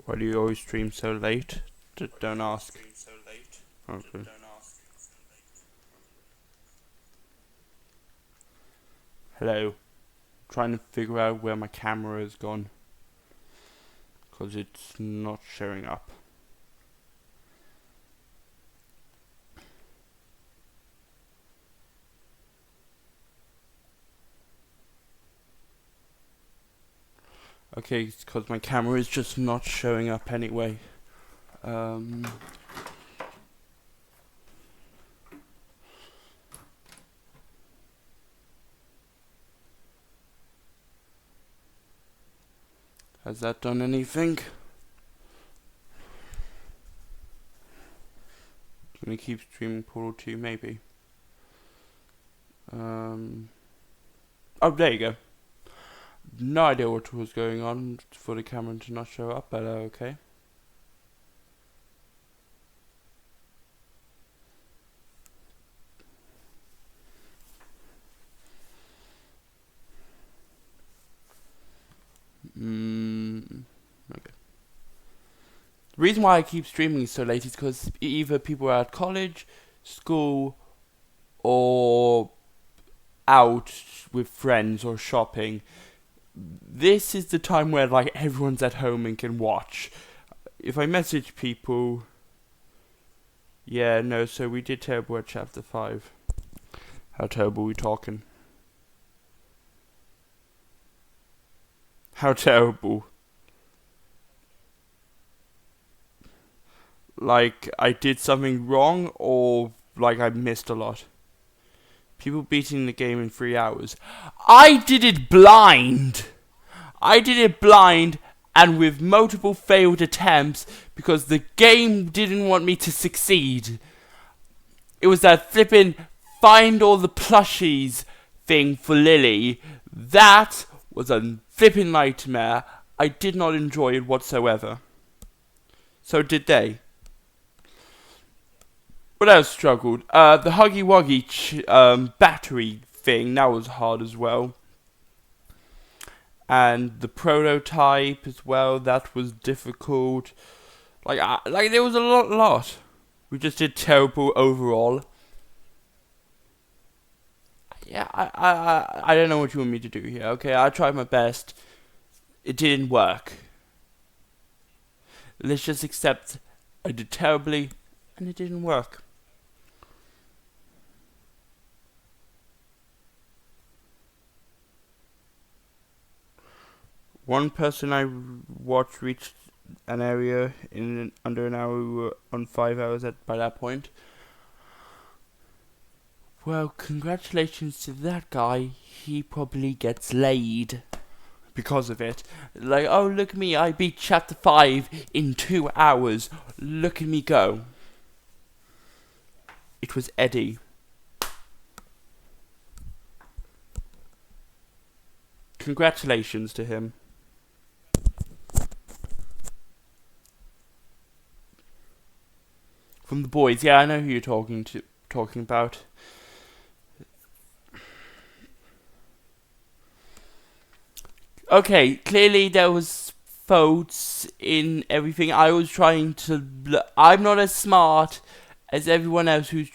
Why do you always stream so late? Don't ask. Okay. Hello. Trying to figure out where my camera has gone. Because it's not showing up. Okay, it's because my camera is just not showing up anyway. Has that done anything? I'm gonna keep streaming Portal 2, maybe. Oh, there you go. No idea what was going on for the camera to not show up, but okay. Okay. The reason why I keep streaming so late is because either people are at college, school, or out with friends or shopping. This is the time where like everyone's at home and can watch. If I message people, yeah, no. So we did terrible at chapter 5. How terrible are we talking? How terrible? Like I did something wrong, or like I missed a lot. People beating the game in 3 hours. I did it blind. And with multiple failed attempts because the game didn't want me to succeed. It was that flippin' find all the plushies thing for Lily. That was a flippin' nightmare. I did not enjoy it whatsoever. So did they. What else struggled? The Huggy Wuggy battery thing, that was hard as well. And the prototype as well, that was difficult. Like there was a lot. We just did terrible overall. Yeah, I don't know what you want me to do here. Okay, I tried my best. It didn't work. Let's just accept I did terribly and it didn't work. One person I watched reached an area in under an hour. We were on 5 hours by that point. Well, congratulations to that guy. He probably gets laid because of it. Like, oh, look at me. I beat chapter 5 in 2 hours. Look at me go. It was Eddie. Congratulations to him. From the boys, yeah, I know who you're talking about. Okay, clearly there was faults in everything. I was trying to. I'm not as smart as everyone else who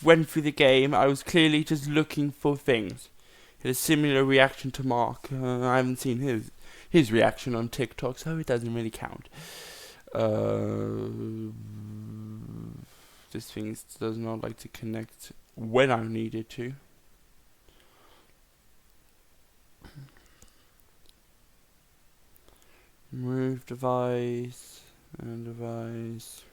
went through the game. I was clearly just looking for things. Had a similar reaction to Mark. I haven't seen his reaction on TikTok, so it doesn't really count. This thing does not like to connect when I need it to. Move device and device.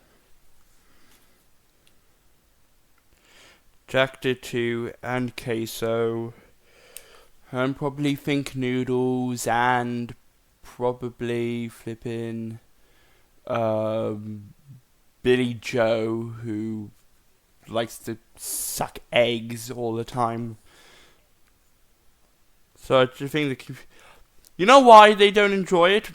Jacked it to and queso. And probably think noodles and probably flipping Billy Joe, who likes to suck eggs all the time. So I just think that, you know why they don't enjoy it?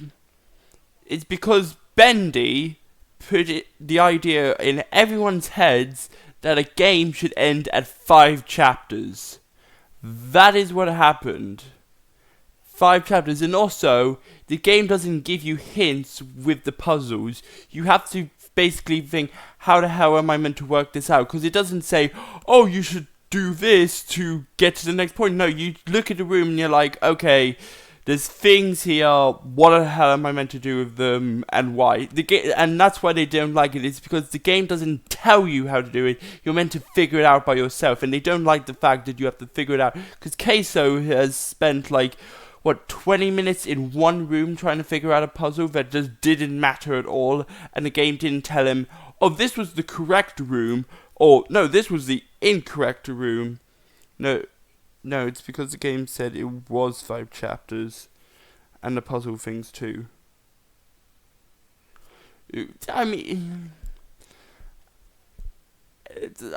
It's because Bendy put the idea in everyone's heads that a game should end at 5 chapters. That is what happened. 5 chapters, and also the game doesn't give you hints with the puzzles. You have to basically think, how the hell am I meant to work this out? Because it doesn't say, oh, you should do this to get to the next point. No, you look at the room and you're like, okay, there's things here. What the hell am I meant to do with them, and why? And that's why they don't like it. It's because the game doesn't tell you how to do it. You're meant to figure it out by yourself, and they don't like the fact that you have to figure it out. Because Queso has spent 20 minutes in one room trying to figure out a puzzle that just didn't matter at all, and the game didn't tell him, oh, this was the correct room, or no, this was the incorrect room. No, it's because the game said it was 5 chapters, and the puzzle things too. I mean,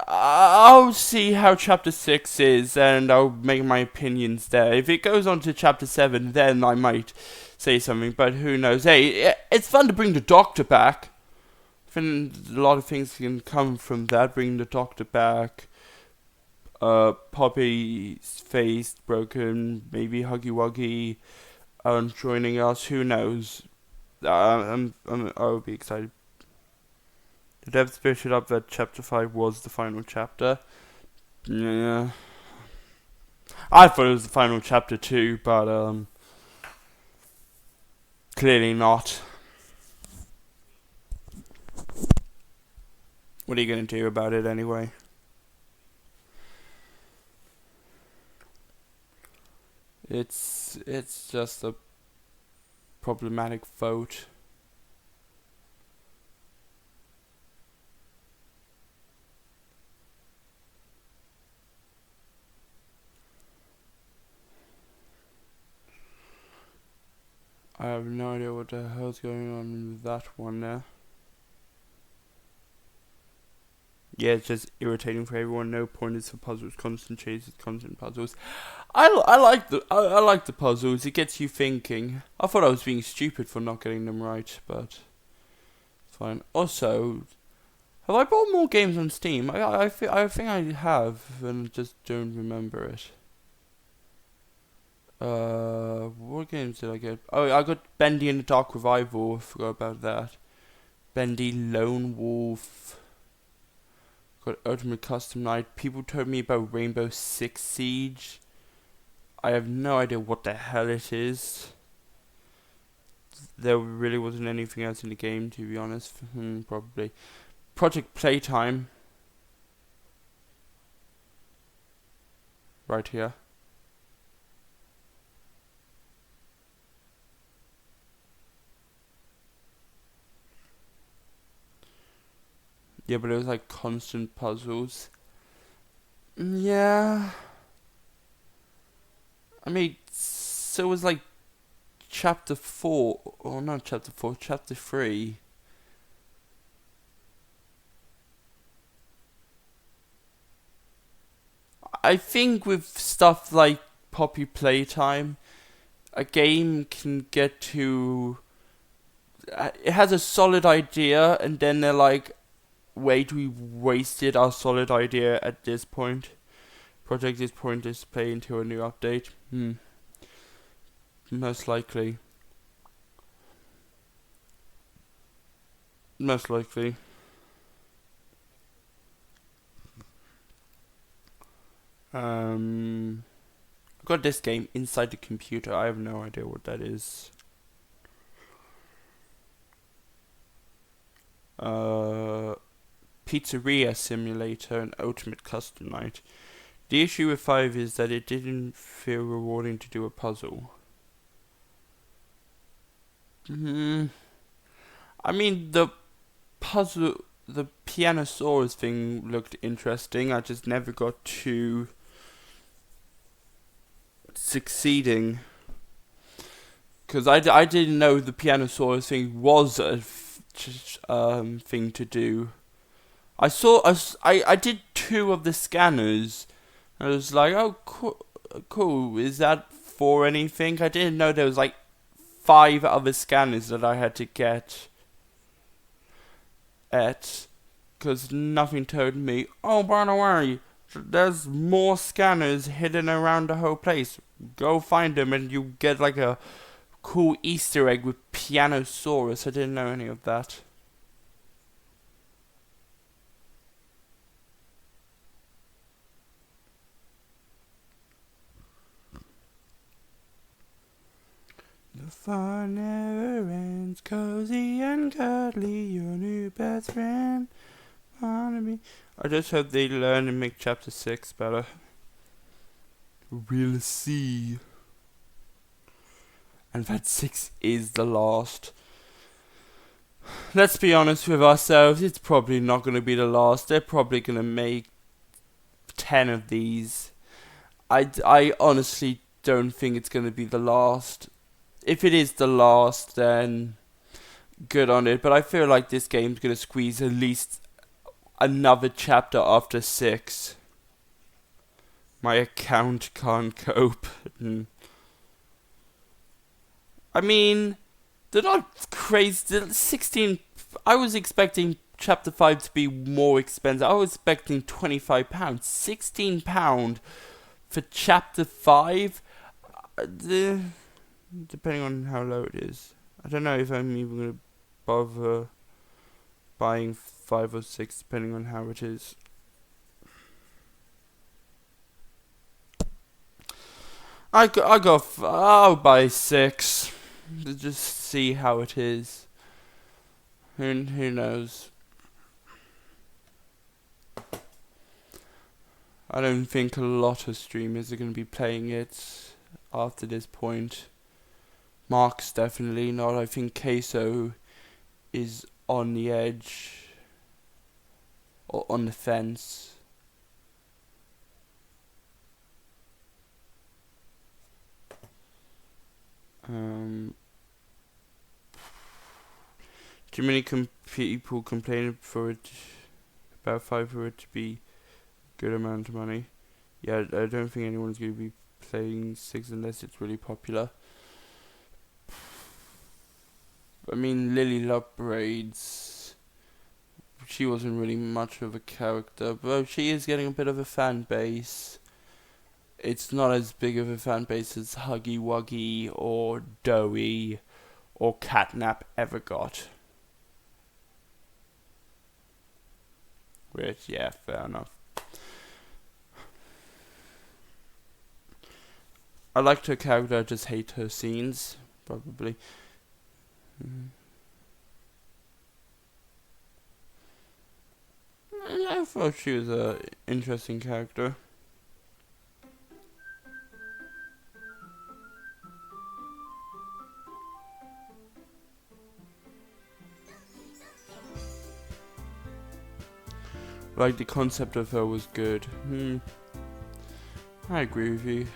I'll see how chapter 6 is, and I'll make my opinions there. If it goes on to chapter 7, then I might say something, but who knows. Hey, it's fun to bring the doctor back. I think a lot of things can come from that, bringing the doctor back. Poppy's face broken, maybe Huggy Wuggy joining us, who knows. I'll be excited. The devs split it up that chapter 5 was the final chapter. Yeah. I thought it was the final chapter too, but clearly not. What are you gonna do about it anyway? It's just a problematic vote. I have no idea what the hell's going on with that one there. Yeah, it's just irritating for everyone. No pointers for puzzles, constant chases, constant puzzles. I like the puzzles. It gets you thinking. I thought I was being stupid for not getting them right, but it's fine. Also, have I bought more games on Steam? I think I have, and just don't remember it. What games did I get? Oh, I got Bendy and the Dark Revival. I forgot about that. Bendy, Lone Wolf. Got Ultimate Custom Night. People told me about Rainbow Six Siege. I have no idea what the hell it is. There really wasn't anything else in the game, to be honest. Probably. Project Playtime. Right here. Yeah, but it was like constant puzzles. Yeah. I mean, so it was like chapter 4, or not chapter 4, chapter 3. I think with stuff like Poppy Playtime, a game can get to... it has a solid idea, and then they're like, wait, we wasted our solid idea at this point. Project is pointless to play into a new update. Most likely. Most likely. I've got this game inside the computer. I have no idea what that is. Pizzeria Simulator and Ultimate Custom Night. The issue with 5 is that it didn't feel rewarding to do a puzzle. I mean, the Pianosaurus thing looked interesting. I just never got to succeeding. Because I didn't know the Pianosaurus thing was a thing to do. I did 2 of the scanners. I was like, oh, cool. Is that for anything? I didn't know there was like 5 other scanners that I had to get at. Because nothing told me, oh, by the way, there's more scanners hidden around the whole place. Go find them and you get like a cool Easter egg with Pianosaurus. I didn't know any of that. The fun never ends, cozy and cuddly, your new best friend. I just hope they learn and make chapter 6 better. We'll see. And that 6 is the last. Let's be honest with ourselves, it's probably not going to be the last. They're probably going to make 10 of these. I honestly don't think it's going to be the last. If it is the last, then good on it. But I feel like this game's going to squeeze at least another chapter after 6. My account can't cope. I mean, they're not crazy. 16. I was expecting chapter 5 to be more expensive. I was expecting £25. £16 for chapter 5. Depending on how low it is. I don't know if I'm even going to bother buying 5 or 6, depending on how it is. I'll buy 6. Just see how it is. Who knows? I don't think a lot of streamers are going to be playing it after this point. Mark's definitely not. I think Queso is on the edge. Or on the fence. Too many people complain about 5 for it to be a good amount of money. Yeah, I don't think anyone's going to be playing 6 unless it's really popular. I mean, Lily Love Braids. She wasn't really much of a character, but she is getting a bit of a fan base. It's not as big of a fan base as Huggy Wuggy or Doughy or Catnap ever got. Which, yeah, fair enough. I liked her character, I just hate her scenes, probably. I thought she was an interesting character. Like, the concept of her was good. I agree with you.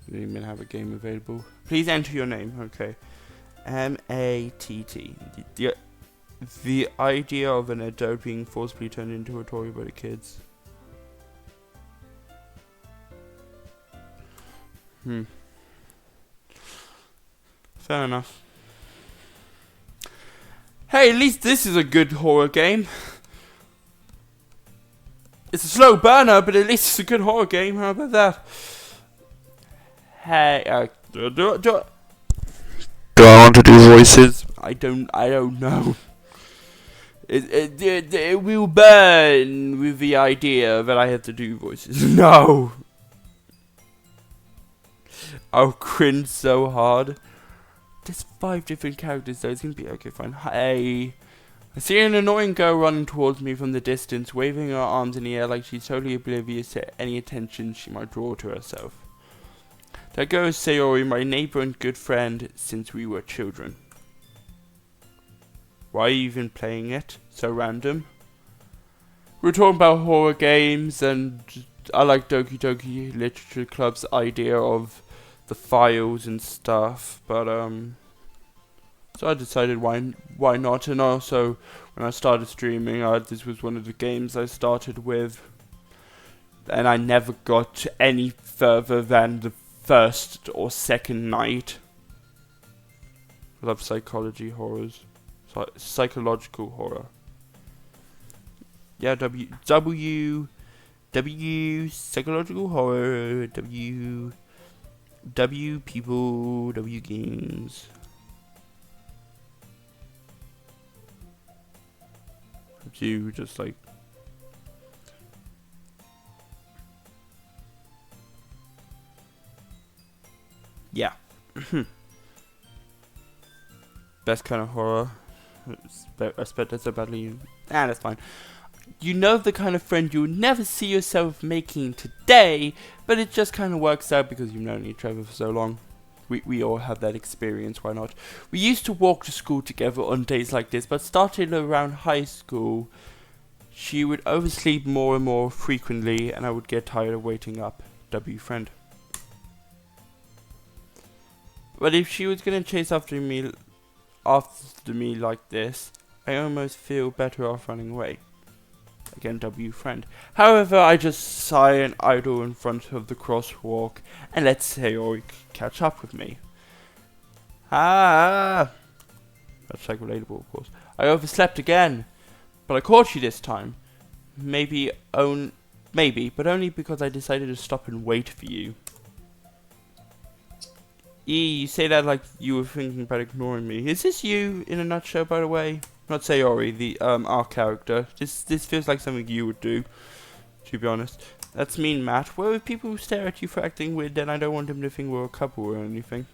Didn't even have a game available. Please enter your name. Okay. M-A-T-T. The idea of an adult being forcibly turned into a toy by the kids. Fair enough. Hey, at least this is a good horror game. It's a slow burner, but at least it's a good horror game. How about that? Hey, do I want to do voices? I don't know. It will burn with the idea that I have to do voices. No! I'll cringe so hard. There's 5 different characters though, it's gonna be okay, fine. Hey! I see an annoying girl running towards me from the distance, waving her arms in the air like she's totally oblivious to any attention she might draw to herself. That girl is Sayori, my neighbor and good friend since we were children. Why are you even playing it? So random. We're talking about horror games, and I like Doki Doki Literature Club's idea of the files and stuff, but so I decided why not. And also when I started streaming, this was one of the games I started with. and I never got any further than the first or second night. I love psychology horrors. Psychological horror. Yeah, W, psychological horror, W people, W games. You just like. Yeah. Best kind of horror. I expect that so badly. That's fine. You know the kind of friend you would never see yourself making today, but it just kind of works out because you've known each other for so long. We all have that experience, why not? We used to walk to school together on days like this, but starting around high school, she would oversleep more and more frequently, and I would get tired of waiting up. W friend. But if she was gonna chase after me like this, I almost feel better off running away. Again, W friend. However, I just sigh and idle in front of the crosswalk and let Sayori catch up with me. That's like relatable, of course. I overslept again, but I caught you this time. Maybe, but only because I decided to stop and wait for you. You say that like you were thinking about ignoring me. Is this you in a nutshell, by the way? Not Sayori, our character. This feels like something you would do, to be honest. That's mean, Matt. Well, if people stare at you for acting weird, then I don't want them to think we're a couple or anything.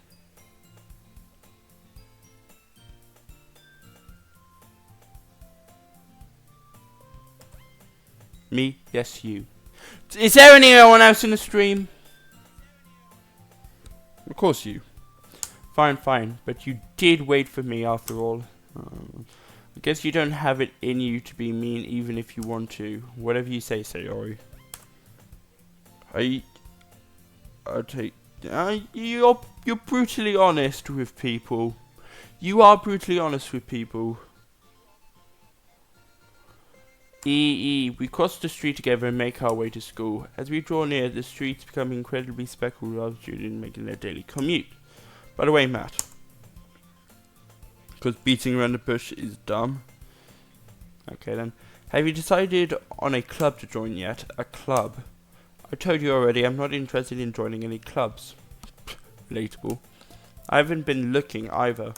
Me? Yes, you. Is there anyone else in the stream? Of course you. Fine, but you did wait for me after all. I guess you don't have it in you to be mean even if you want to. Whatever you say, Sayori. You're brutally honest with people. You are brutally honest with people. We cross the street together and make our way to school. As we draw near, the streets become incredibly speckled with other students making their daily commute. By the way, Matt, because beating around the bush is dumb. Okay then. Have you decided on a club to join yet? A club? I told you already, I'm not interested in joining any clubs. Relatable. I haven't been looking either.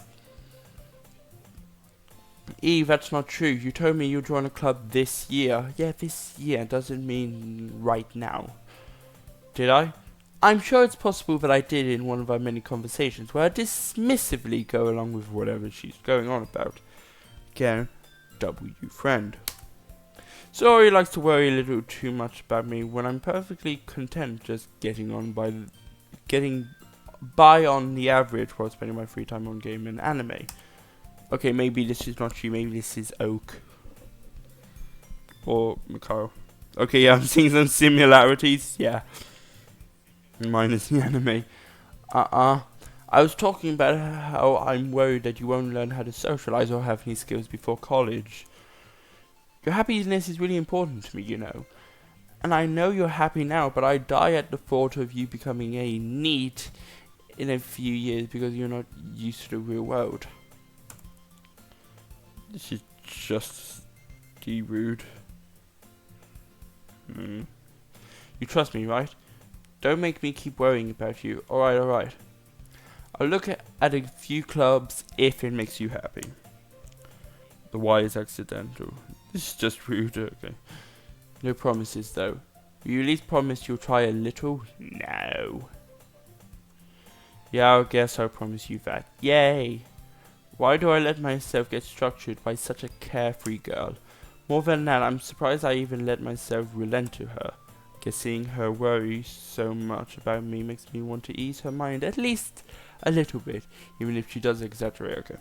Eve, that's not true. You told me you'd join a club this year. Yeah, this year doesn't mean right now. Did I? I'm sure it's possible that I did in one of our many conversations where I dismissively go along with whatever she's going on about. Again, W friend. Sayori likes to worry a little too much about me when I'm perfectly content just getting by on the average while spending my free time on game and anime. Okay, maybe this is not you, maybe this is Oak. Or Mikhail. Okay, yeah, I'm seeing some similarities, yeah. Minus the anime. I was talking about how I'm worried that you won't learn how to socialize or have any skills before college. Your happiness is really important to me, you know. And I know you're happy now, but I die at the thought of you becoming a NEET in a few years because you're not used to the real world. This is just rude. You trust me, right? Don't make me keep worrying about you. Alright. I'll look at a few clubs if it makes you happy. The Y is accidental. This is just rude, okay. No promises though. Will you at least promise you'll try a little? No. Yeah, I guess I'll promise you that. Yay! Why do I let myself get structured by such a carefree girl? More than that, I'm surprised I even let myself relent to her. Guess seeing her worry so much about me makes me want to ease her mind at least a little bit, even if she does exaggerate, okay.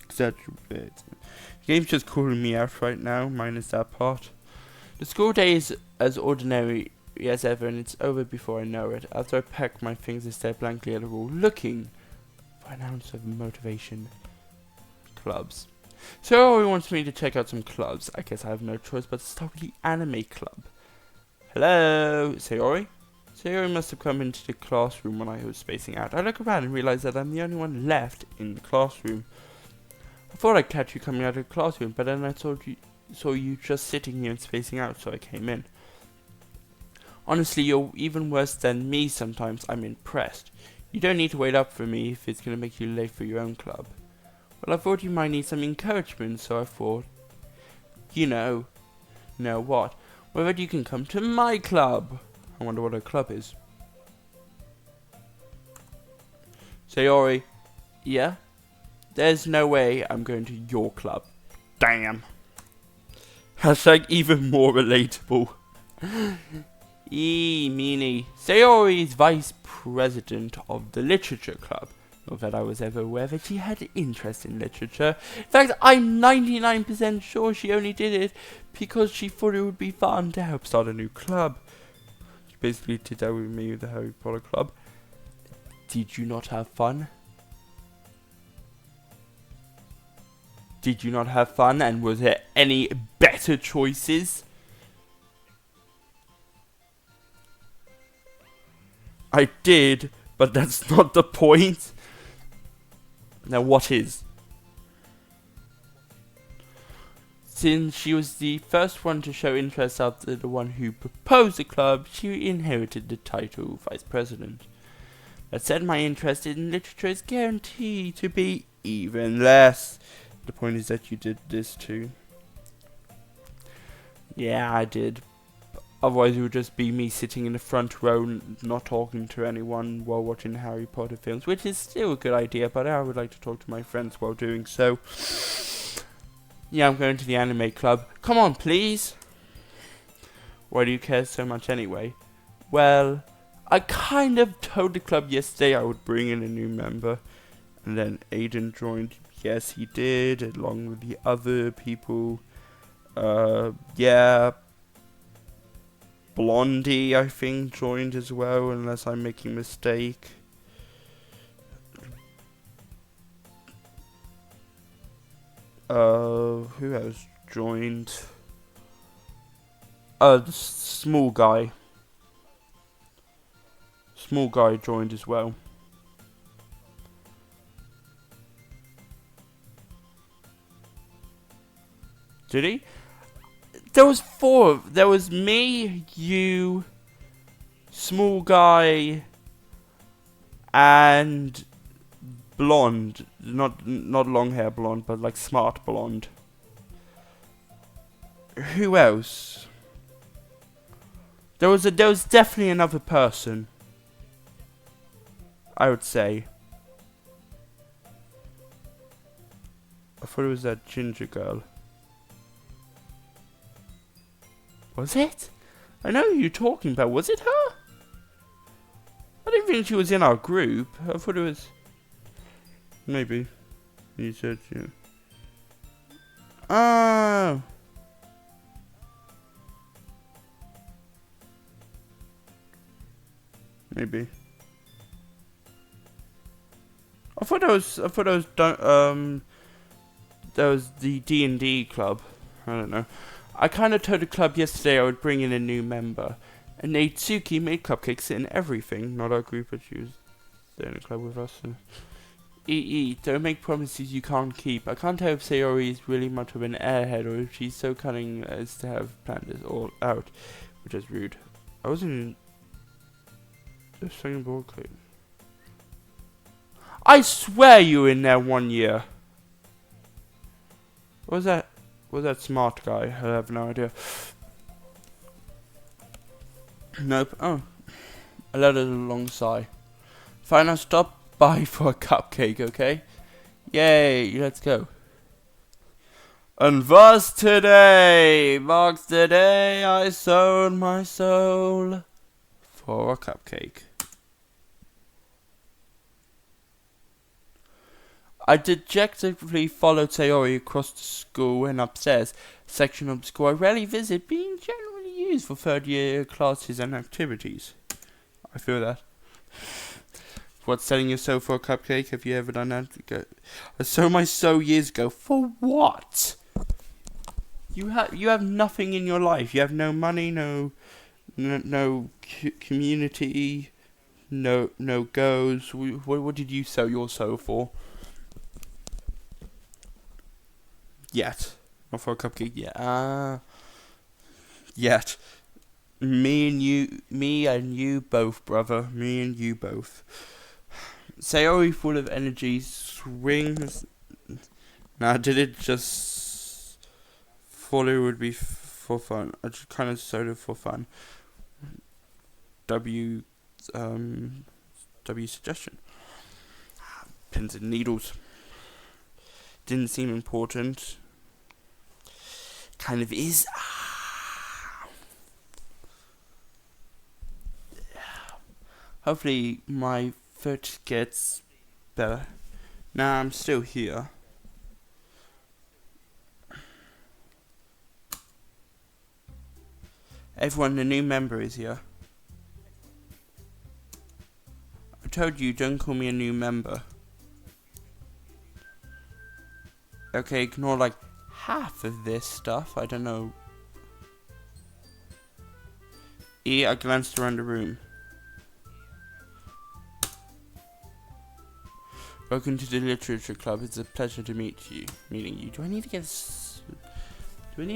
Exaggerate. The game's just calling me out right now, minus that part. The school day is as ordinary as ever, and it's over before I know it. After I pack my things and stare blankly at the wall, looking for an ounce of motivation. Clubs. So he wants me to check out some clubs. I guess I have no choice but to start with the anime club. Hello, Sayori? Sayori must have come into the classroom when I was spacing out. I look around and realize that I'm the only one left in the classroom. I thought I'd catch you coming out of the classroom, but then I saw you just sitting here and spacing out, so I came in. Honestly, you're even worse than me sometimes. I'm impressed. You don't need to wait up for me if it's going to make you late for your own club. Well, I thought you might need some encouragement, so I thought, know what? Well, that you can come to my club. I wonder what her club is. Sayori, yeah? There's no way I'm going to your club. Damn. Hashtag even more relatable. Meanie. Sayori is vice president of the literature club. Not that I was ever aware that she had interest in literature. In fact, I'm 99% sure she only did it because she thought it would be fun to help start a new club. She basically did that with me with the Harry Potter club. Did you not have fun? Did you not have fun, and was there any better choices? I did, but that's not the point. Now what is? Since she was the first one to show interest after the one who proposed the club, she inherited the title Vice President. That said, my interest in literature is guaranteed to be even less. The point is that you did this too. Yeah, I did. Otherwise it would just be me sitting in the front row not talking to anyone while watching Harry Potter films, which is still a good idea, but I would like to talk to my friends while doing so. Yeah, I'm going to the anime club. Come on, please. Why do you care so much anyway? Well, I kind of told the club yesterday I would bring in a new member, and then Aiden joined. Yes, he did, along with the other people. Yeah. Blondie, I think, joined as well, unless I'm making a mistake. Who else joined? The small guy. Small guy joined as well. Did he? There was four. There was me, you, small guy, and blonde. Not long hair blonde, but like smart blonde. Who else? There was definitely another person. I would say. I thought it was that ginger girl. Was it? I know who you're talking about. Was it her? I didn't think she was in our group. I thought it was... Maybe. You said, yeah. Oh. Maybe. I thought that was the D&D club. I don't know. I kind of told the club yesterday I would bring in a new member, and Natsuki made cupcakes and everything. Not our group, but she was there in the club with us. So. Don't make promises you can't keep. I can't tell if Sayori is really much of an airhead or if she's so cunning as to have planned this all out, which is rude. I wasn't in the second ball club. I swear you were in there 1 year. What was that? Was that smart guy? I have no idea. Nope. Oh. I let out a long sigh. Fine, I'll stop by for a cupcake, okay? Yay, let's go. And thus today marks the day I sold my soul for a cupcake. I dejectedly followed Sayori across the school and upstairs. Section of the school I rarely visit, being generally used for third year classes and activities. I feel that. What, selling your soul for a cupcake? Have you ever done that? I sold my soul years ago. For what? You have nothing in your life. You have no money, no no community, no goes. What did you sell your soul for? Yet, not for a cupcake yet. Yet. Me and you both, brother. Me and you both. Sayori full of energy swings. Now, did it just follow would be for fun? I just kind of sort of for fun. W suggestion. Pins and needles. Didn't seem important. Kind of is. Hopefully my foot gets better. Nah, I'm still here. Everyone, the new member is here. I told you, don't call me a new member. Okay, ignore like half of this stuff. I don't know. I glanced around the room. Welcome to the Literature Club. It's a pleasure to meeting you. Do I need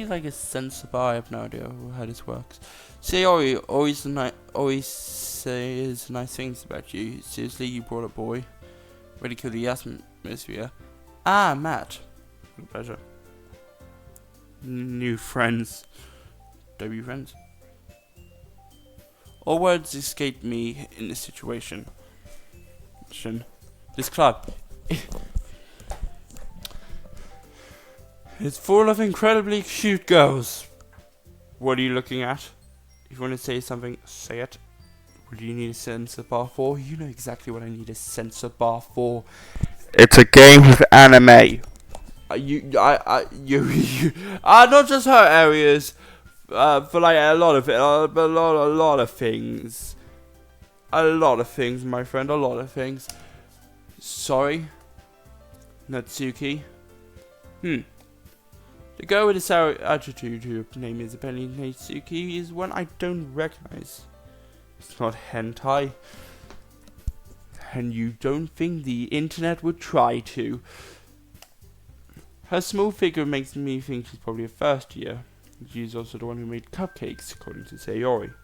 like a sensor bar? I have no idea how this works. Sayori always says nice things about you. Seriously, you brought a boy. Ready to kill the atmosphere. Ah, Matt. What a pleasure. New friends. W friends. All words escape me in this situation. This club is full of incredibly cute girls. What are you looking at? If you want to say something, say it. What do you need a sensor bar for? You know exactly what I need a sensor bar for. It's a game with anime. Not just her areas, for like a lot of things. A lot of things, my friend. A lot of things. Sorry, Natsuki. The girl with the sour attitude whose name is apparently Natsuki is one I don't recognize. It's not hentai. And you don't think the internet would try to. Her small figure makes me think she's probably a first year. She's also the one who made cupcakes, according to Sayori.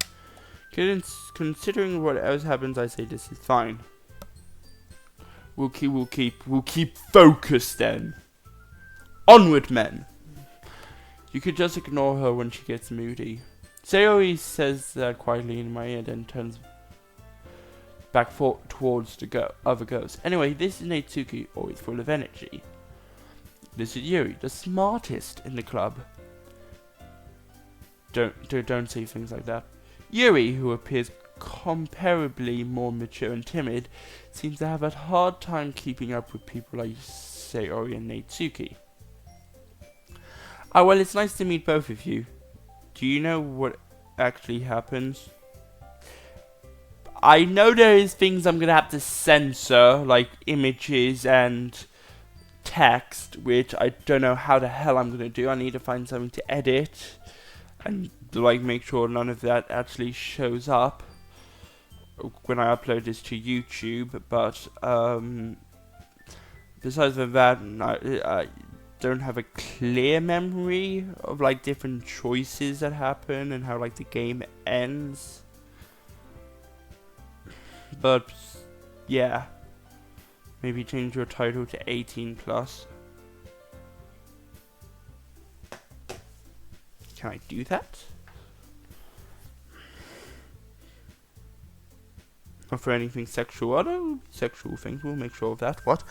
Considering what else happens, I say this is fine. We'll keep focused then. Onward, men. You could just ignore her when she gets moody. Sayori says that quietly in my ear, then turns back towards the other girls. Anyway, this is Natsuki, always full of energy. This is Yuri, the smartest in the club. Don't say things like that. Yuri, who appears comparably more mature and timid, seems to have a hard time keeping up with people like Sayori and Natsuki. Oh, well, it's nice to meet both of you. Do you know what actually happens? I know there is things I'm gonna have to censor, like images and text, which I don't know how the hell I'm gonna do. I need to find something to edit and like make sure none of that actually shows up when I upload this to YouTube. But besides that, I don't have a clear memory of like different choices that happen and how like the game ends. But yeah, maybe change your title to 18+. Can I do that? Not for anything sexual. Other sexual things, we'll make sure of that. What?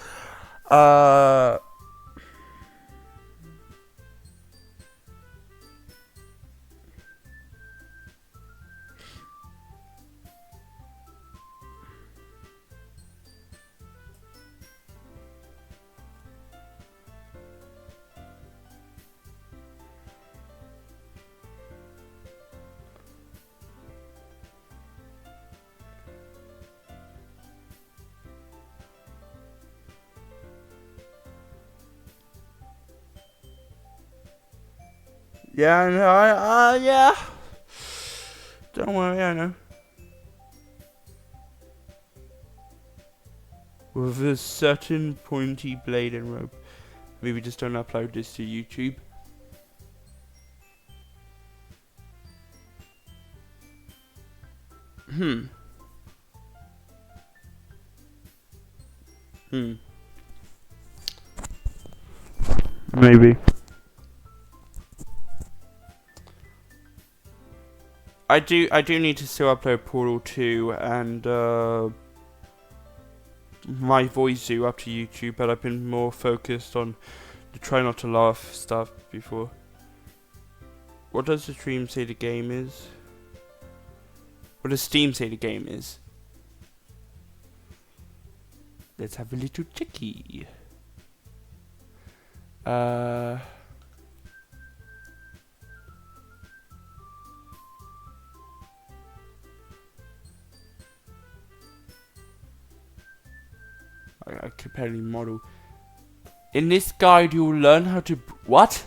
Yeah, no, yeah. Don't Don't worry, I know. With a certain pointy blade and rope. Maybe just don't upload this to YouTube. Maybe. I do need to still upload Portal 2 and my voice do up to YouTube, but I've been more focused on the try not to laugh stuff before. What does the stream say the game is? What does Steam say the game is? Let's have a little checky. I could barely model. In this guide, you'll learn how to what?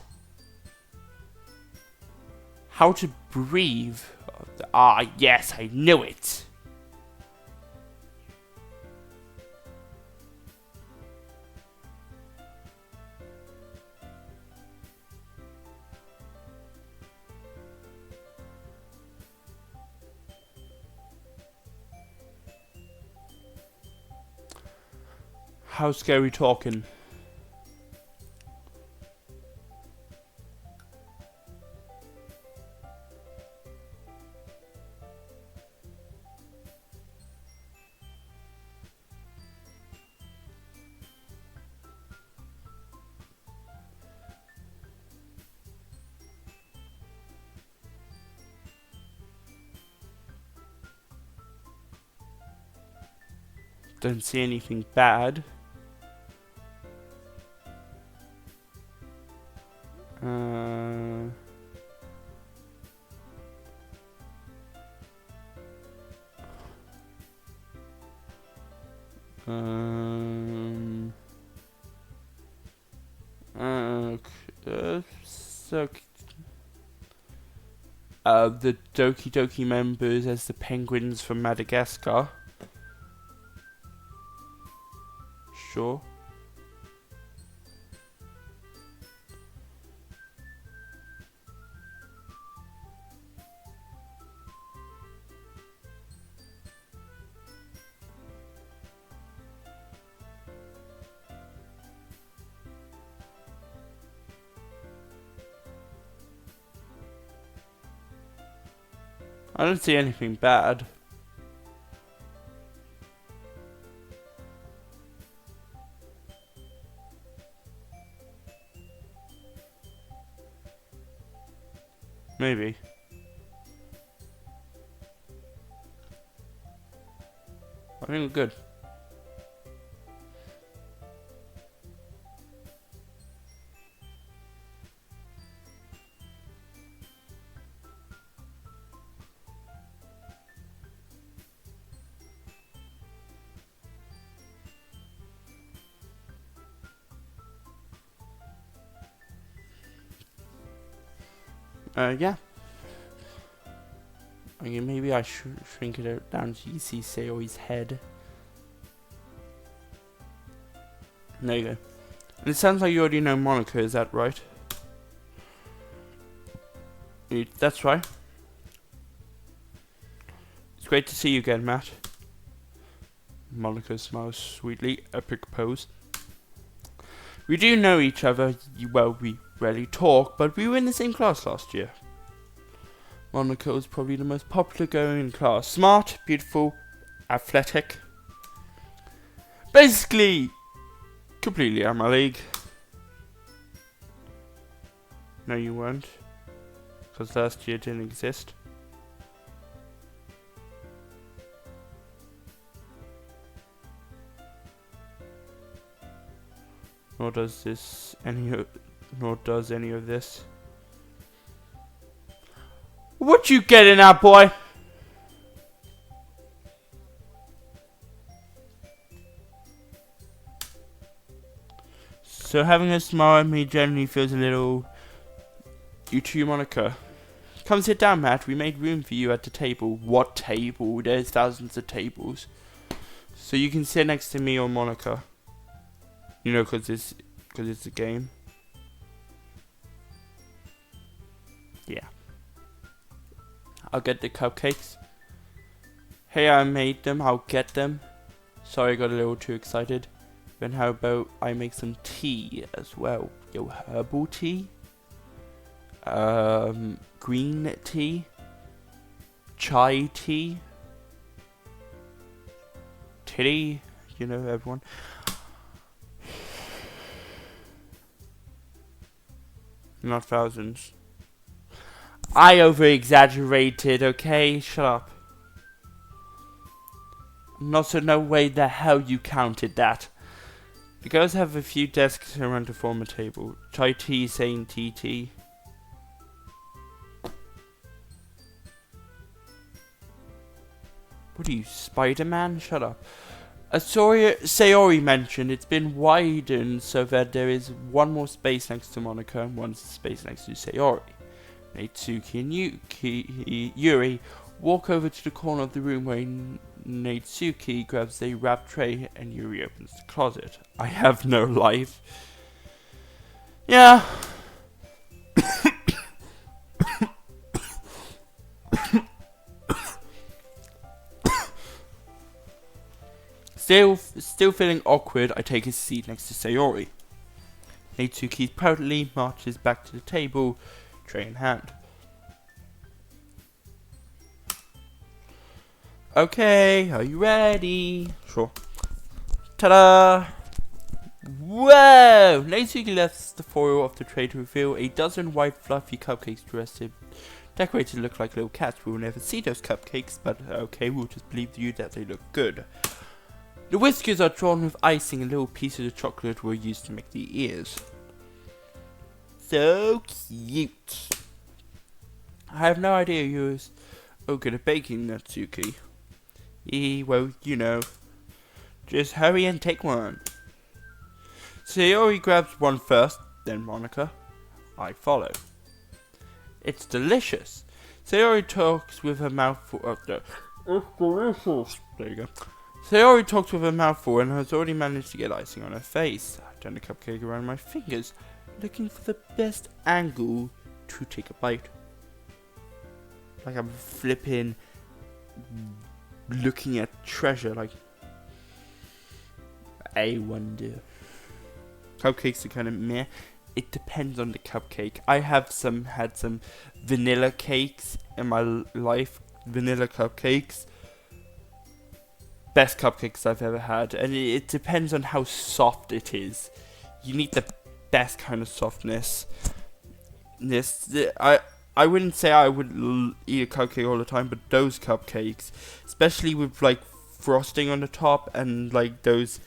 How to breathe. Ah, yes, I knew it. How scary talking? Don't see anything bad. The Doki members as the penguins from Madagascar. Sure. I don't see anything bad. Maybe. I think we're good. Yeah. I mean, maybe I should shrink it down to see Seoi's head. There you go. And it sounds like you already know Monica, is that right? That's right. It's great to see you again, Matt. Monica smiles sweetly. Epic pose. We do know each other. Well, we rarely talk, but we were in the same class last year. Monica was probably the most popular girl in class. Smart, beautiful, athletic. Basically, completely out of my league. No, you weren't. Because last year didn't exist. Nor does any of this. What you getting at, boy? So having a smile at me generally feels a little... You too, Monica. Come sit down, Matt. We made room for you at the table. What table? There's thousands of tables. So you can sit next to me or Monica. You know, cause it's a game. Yeah. I'll get the cupcakes. Hey, I made them. I'll get them. Sorry, I got a little too excited. Then how about I make some tea as well? Yo, herbal tea? Green tea? Chai tea? Titty? You know, everyone. Not thousands. I over-exaggerated, okay? Shut up. Not so no way the hell you counted that. The girls have a few desks around to form a table. Chai tea saying TT. What are you, Spider-Man? Shut up. As Sayori mentioned, it's been widened so that there is one more space next to Monica and one space next to Sayori. Natsuki and Yuri walk over to the corner of the room where Natsuki grabs a wrap tray and Yuri opens the closet. I have no life. Yeah. Still feeling awkward, I take a seat next to Sayori. Natsuki proudly marches back to the table, tray in hand. Okay, are you ready? Sure. Ta-da! Whoa! Natsuki lifts the foil off the tray to reveal a dozen white fluffy cupcakes decorated to look like little cats. We will never see those cupcakes, but okay, we'll just believe you that they look good. The whiskers are drawn with icing and little pieces of chocolate were used to make the ears. So cute. I have no idea you were good at baking, Natsuki. Well, you know. Just hurry and take one. Sayori grabs one first, then Monica. I follow. It's delicious. Sayori talks with her mouth full. Oh, no. It's delicious. There you go. Sayori talks with her mouth full and has already managed to get icing on her face. I turn the cupcake around my fingers, looking for the best angle to take a bite. Like I'm flipping, looking at treasure, like, I wonder. Cupcakes are kind of meh. It depends on the cupcake. I have had some vanilla cakes in my life. Vanilla cupcakes. Best cupcakes I've ever had. And it depends on how soft it is. You need the best kind of softness. I wouldn't say I would eat a cupcake all the time, but those cupcakes, especially with like frosting on the top and like those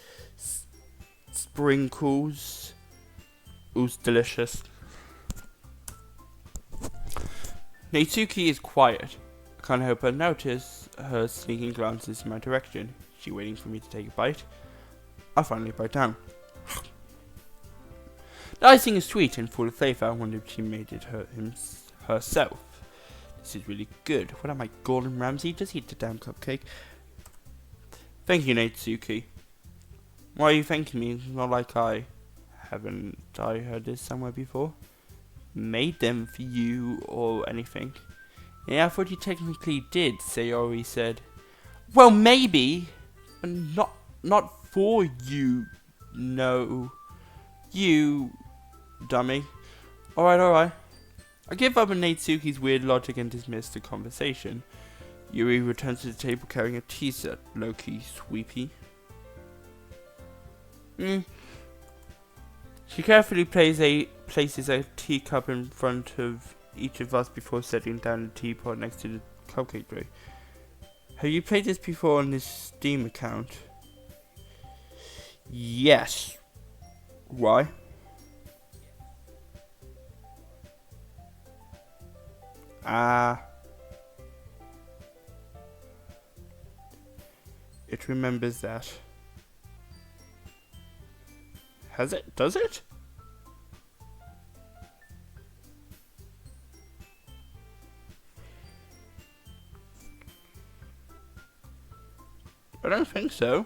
sprinkles, it was delicious. Natsuki is quiet. I can't help but notice her sneaking glances in my direction. Is she waiting for me to take a bite? I finally bite down. The icing is sweet and full of flavor. I wonder if she made it herself. This is really good. What am I, Gordon Ramsay? Just eat the damn cupcake. Thank you, Natsuki. Why are you thanking me? It's not like haven't I heard this somewhere before? Made them for you or anything? Yeah, I thought you technically did, Sayori said. Well, maybe, but not for you. No. You, dummy. Alright. I give up on Natsuki's weird logic and dismiss the conversation. Yuri returns to the table carrying a tea set, low-key sweepy. She carefully places a teacup in front of each of us before setting down the teapot next to the cupcake tray. Have you played this before on this Steam account? Yes. Why? It remembers that. Has it? Does it? I don't think so.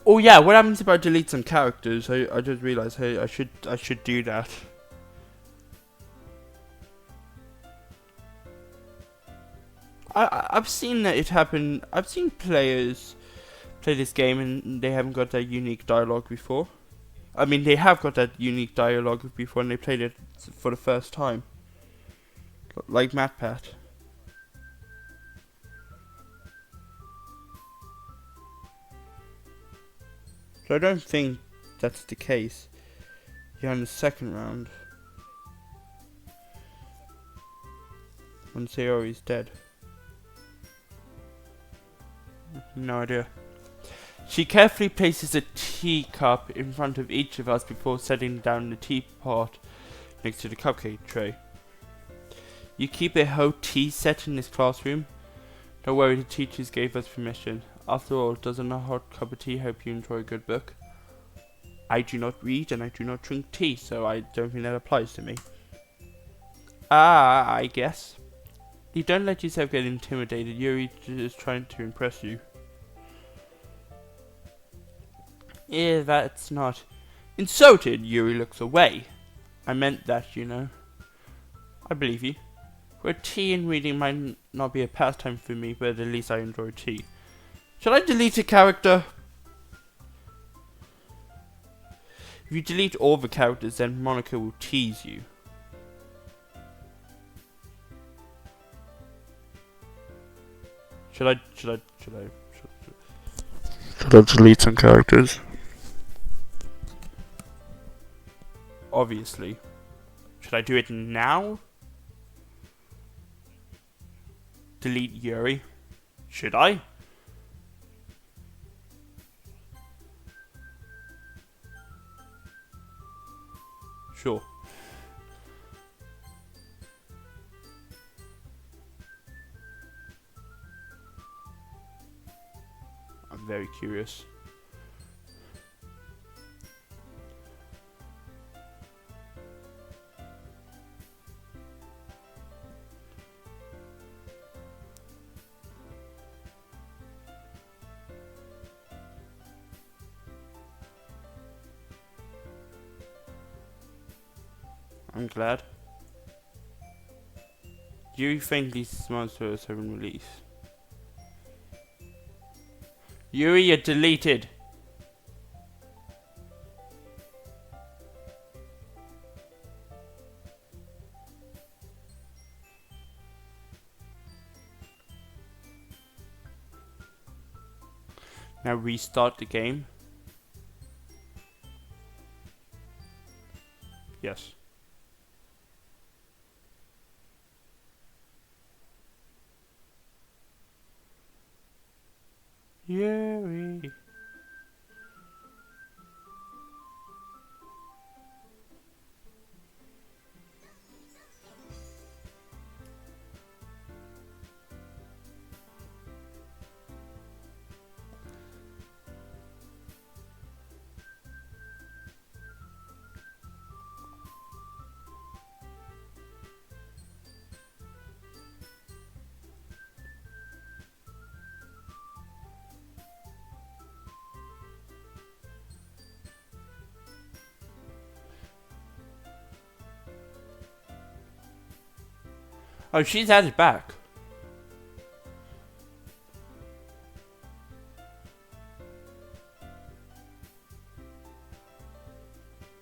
Oh yeah, what happens if I delete some characters? I just realised, hey, I should do that. I've seen that it happen. I've seen players play this game and they haven't got that unique dialogue before. I mean, they have got that unique dialogue before and they played it for the first time. Like MatPat. So I don't think that's the case. Yeah, in the second round. When Sayori's dead. No idea. She carefully places a teacup in front of each of us before setting down the teapot next to the cupcake tray. You keep a whole tea set in this classroom? Don't worry, the teachers gave us permission. After all, doesn't a hot cup of tea help you enjoy a good book? I do not read and I do not drink tea, so I don't think that applies to me. I guess. You don't let yourself get intimidated. Yuri is trying to impress you. Yeah, that's not... Insulted, Yuri looks away. I meant that, you know. I believe you. Where tea and reading might not be a pastime for me, but at least I enjoy tea. Shall I delete a character? If you delete all the characters, then Monica will tease you. Should I delete some characters? Obviously. Should I do it now? Delete Yuri. Should I? Sure. I'm very curious. I'm glad. Do you think these monsters have been released? Yuri, you're deleted. Now restart the game. Yes. Yuri. Oh, she's added back.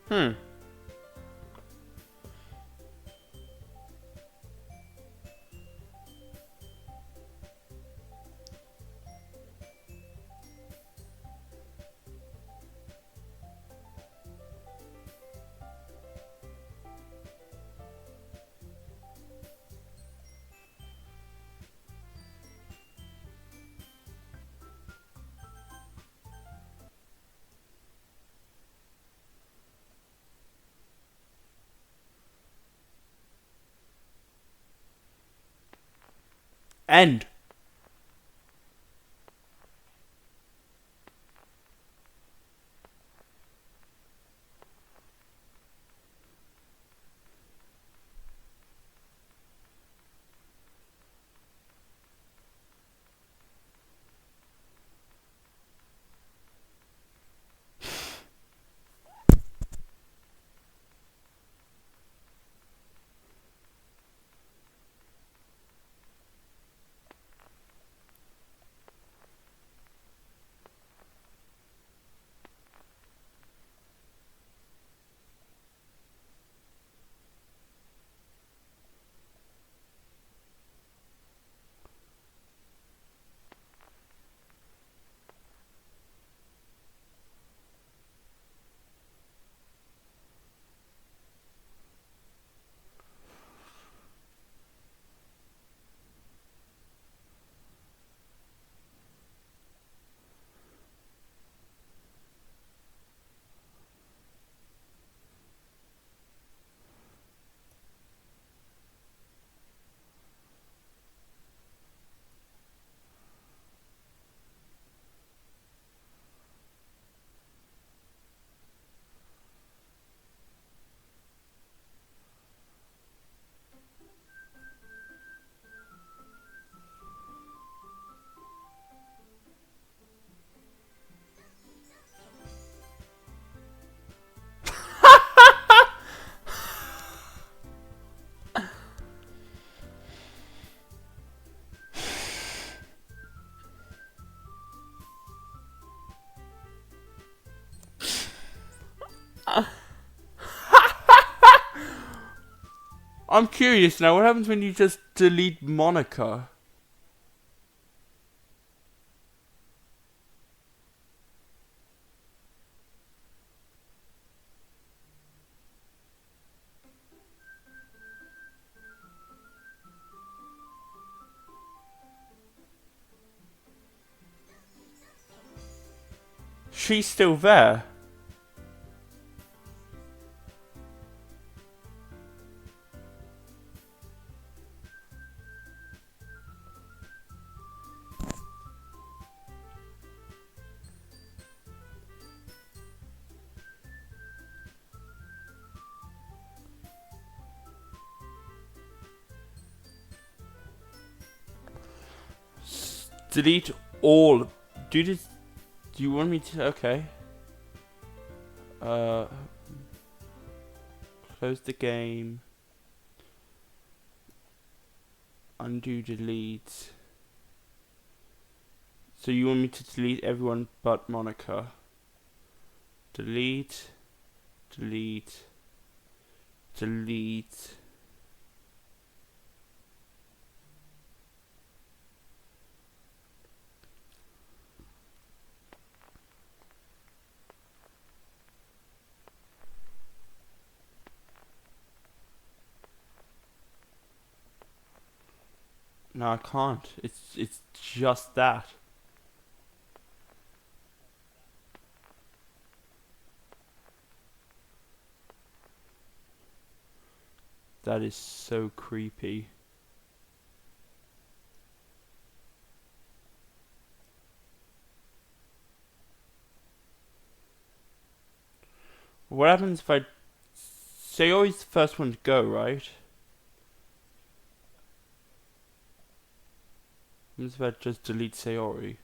Hmm. End. I'm curious now. What happens when you just delete Monica? She's still there. Delete all. Do this. Do you want me to? Okay. Close the game. Undo, delete. So you want me to delete everyone but Monica? Delete. Delete. Delete. No, I can't. It's just that. That is so creepy. What happens if I... Sayori's the first one to go, right? What happens if I just delete Sayori?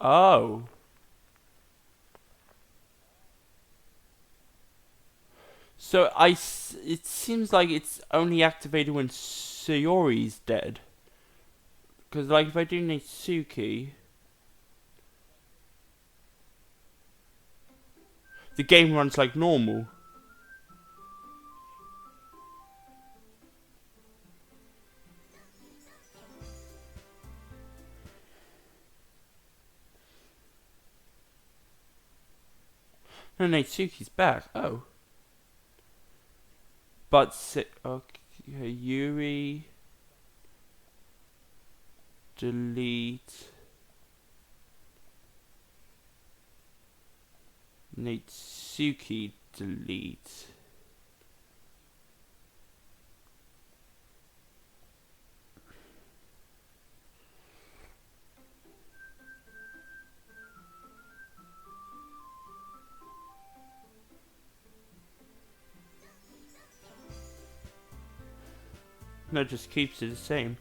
Oh. So it seems like it's only activated when Sayori's dead. Because like if I do Natsuki, the game runs like normal. No, Natsuki's back. Oh. But okay, Yuri, delete, Natsuki, delete. No, just keeps it the same.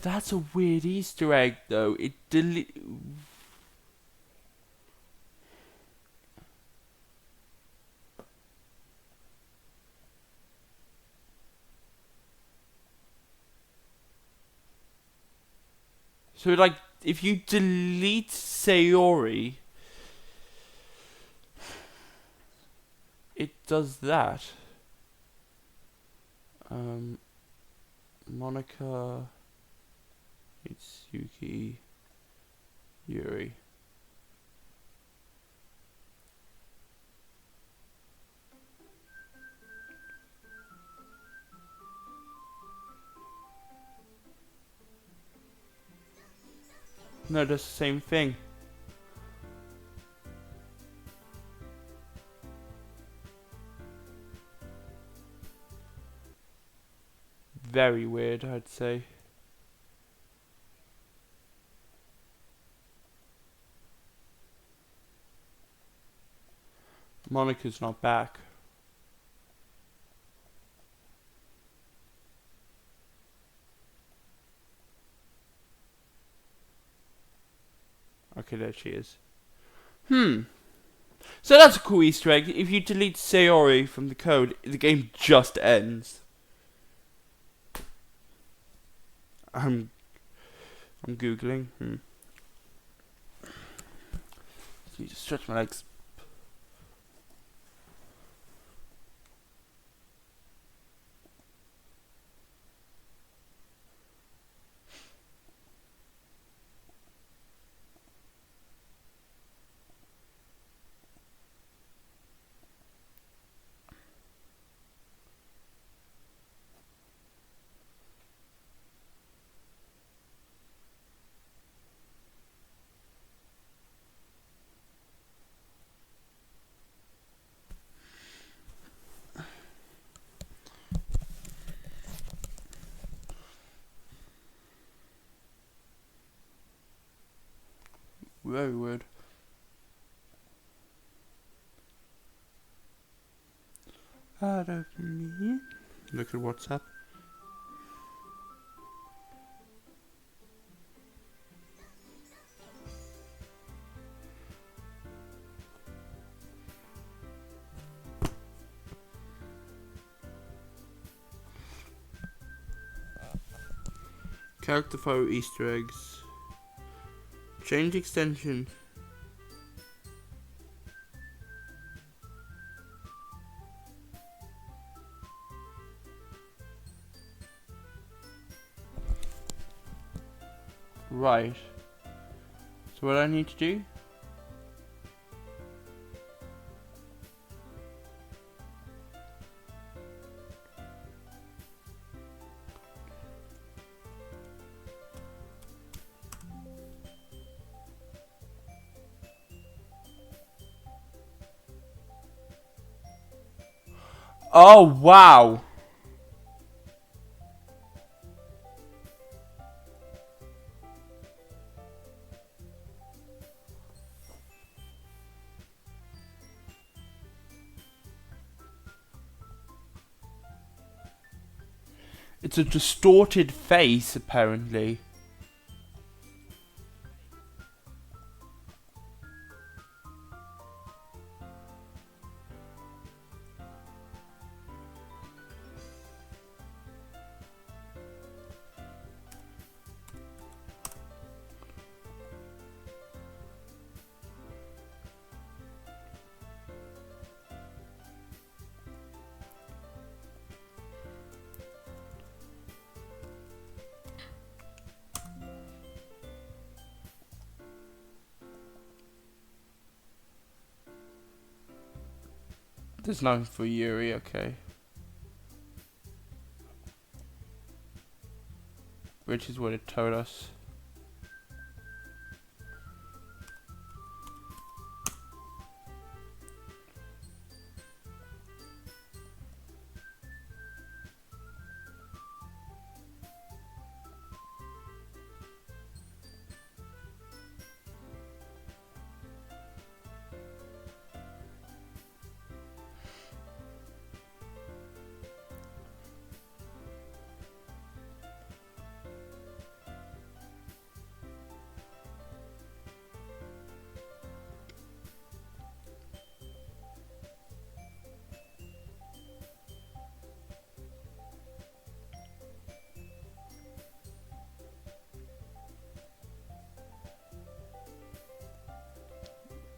That's a weird Easter egg, though. It delete. So, like, if you delete Sayori, it does that. Monica, Itsuki, Yuri. No, that's the same thing. Very weird, I'd say. Monica's not back. Okay, there she is. So that's a cool Easter egg. If you delete Sayori from the code, the game just ends. I'm googling. Need to stretch my legs. Very weird. Out of me. Look at WhatsApp. Character photo Easter eggs. Change extension. Right. So what I need to do? Oh wow! It's a distorted face, apparently. There's nothing for Yuri, okay. Which is what it told us.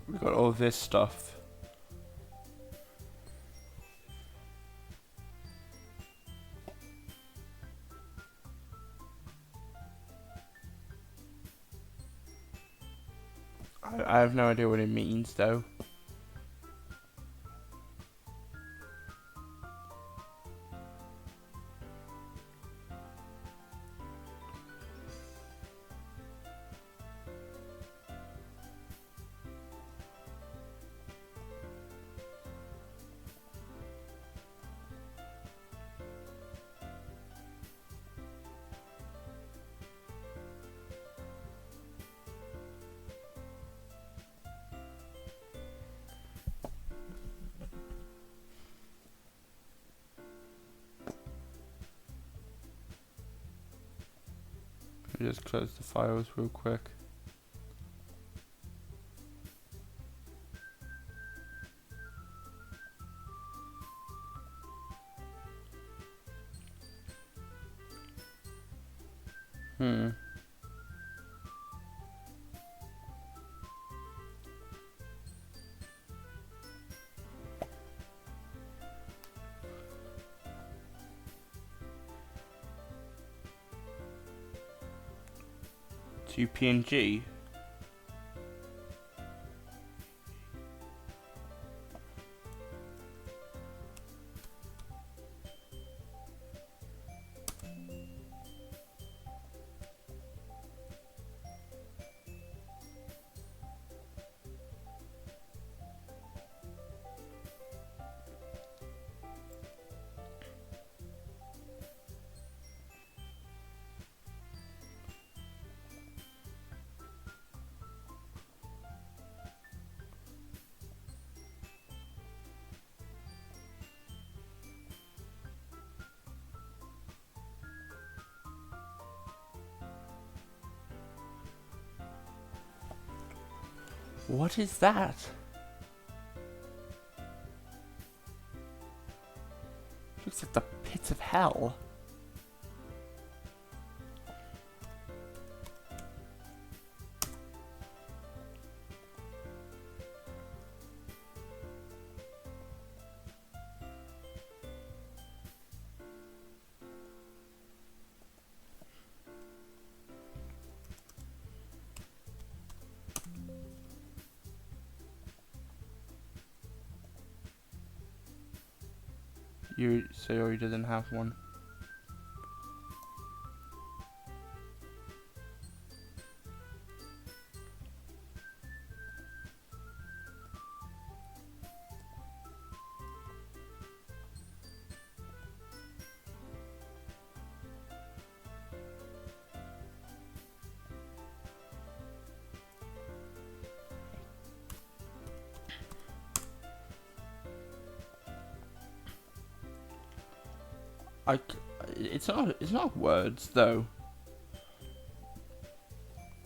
We got all this stuff. I have no idea what it means though. Let me just close the files real quick. To PNG. What is that? Looks like the pits of hell. Sayori doesn't have one. It's not words though.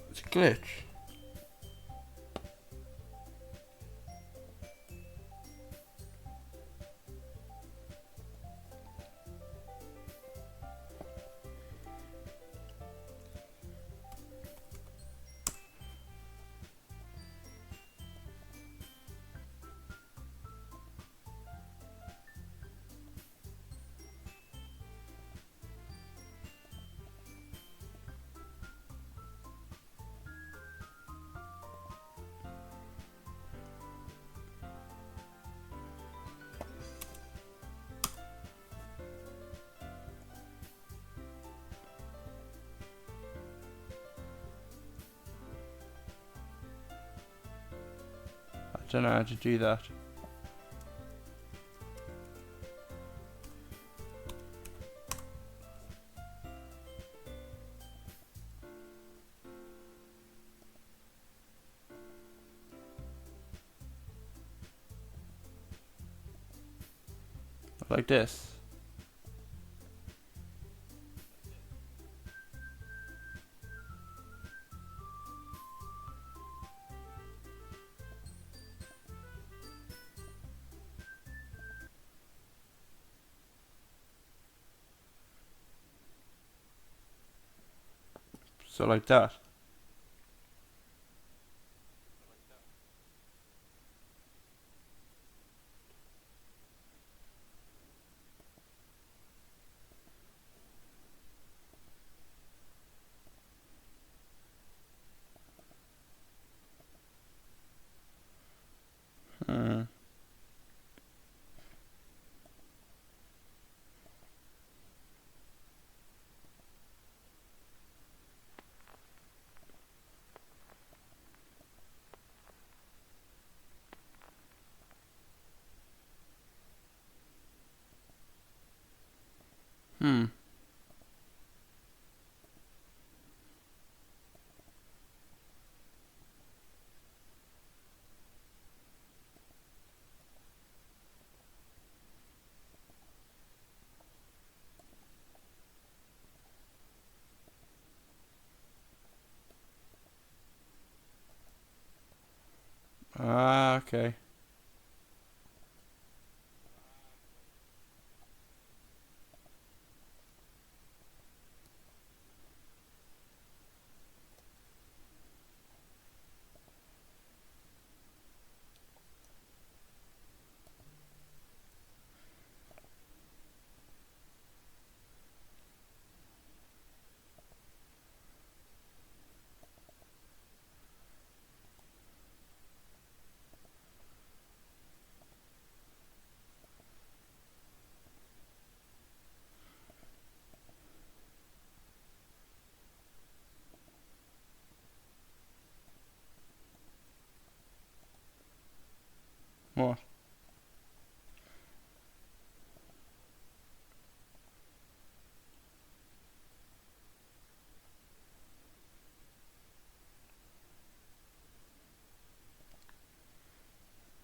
It's a glitch. I don't know how to do that. Like this. So like that. Hmm. Hmm. Ah, okay. What?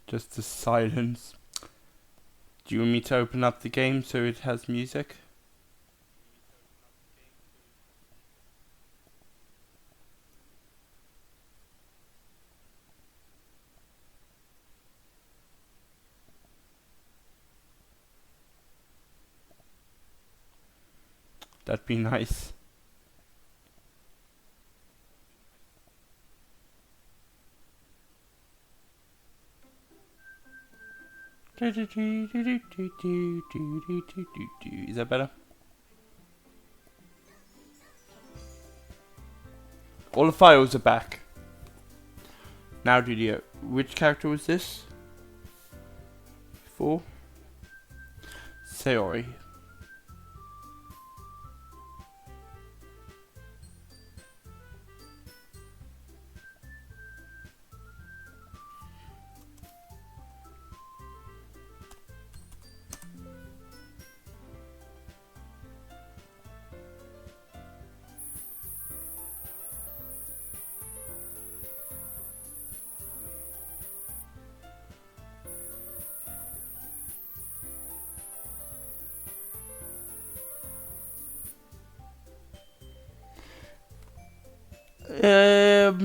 Just the silence. Do you want me to open up the game so it has music? That'd be nice. Is that better? All the files are back. Now, Didier, which character was this? For? Sayori.